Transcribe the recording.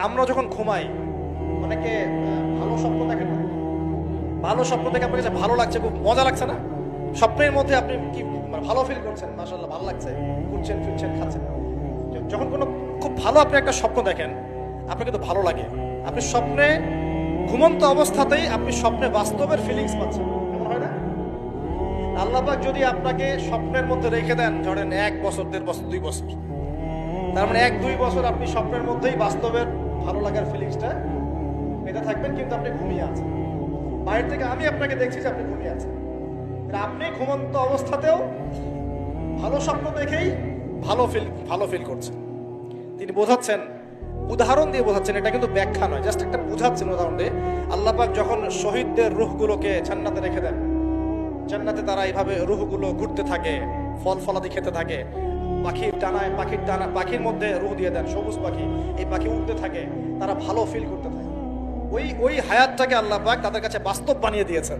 আমরা যখন ঘুমাই অনেকে ভালো স্বপ্ন দেখেন না? ভালো স্বপ্ন দেখে আপনার কাছে ভালো লাগছে, খুব মজা লাগছে না? স্বপ্নের মধ্যে আপনি কি মানে ভালো ফিল করছেন, মাশাআল্লাহ ভালো লাগছে, ঘুরছেন ফিরছেন খাচ্ছেন। যখন কোনো খুব ভালো আপনি একটা স্বপ্ন দেখেন আপনার কিন্তু ভালো লাগে। আপনি স্বপ্নে ঘুমন্ত অবস্থাতেই আপনি স্বপ্নে বাস্তবের ফিলিংস পাচ্ছেন, এমন হয় না? আল্লাহ পাক যদি আপনাকে স্বপ্নের মধ্যে রেখে দেন ধরেন 1 বছর 1.5 বছর 2 বছর, তার মানে 1-2 বছর আপনি স্বপ্নের মধ্যেই বাস্তবের ভালো লাগার ফিলিংসটা পেতে থাকবেন, কিন্তু আপনি ঘুমিয়ে আছেন। বাইরে থেকে আমি আপনাকে দেখছি যে আপনি ঘুমিয়ে আছেন, আপনি ঘুমন্ত অবস্থাতেও ভালো স্বপ্ন দেখেই ভালো ফিল করছেন। তিনি বোঝাচ্ছেন, উদাহরণ দিয়ে বোঝাচ্ছেন, এটা কিন্তু ব্যাখ্যা নয়, জাস্ট একটা বোঝাচ্ছেন উদাহরণ দিয়ে। আল্লাহ পাক যখন শহীদদের রূহগুলোকে জান্নাতে রেখে দেন, জান্নাতে তারা এইভাবে রূহগুলো ঘুরতে থাকে, ফল ফলাদি খেতে থাকে, পাখির মধ্যে রূহ দিয়ে দেন, সবুজ পাখি, এই পাখি উঠতে থাকে, তারা ভালো ফিল করতে থাকে। ওই হায়াতটাকে আল্লাহ পাক তাদের কাছে বাস্তব বানিয়ে দিয়েছেন।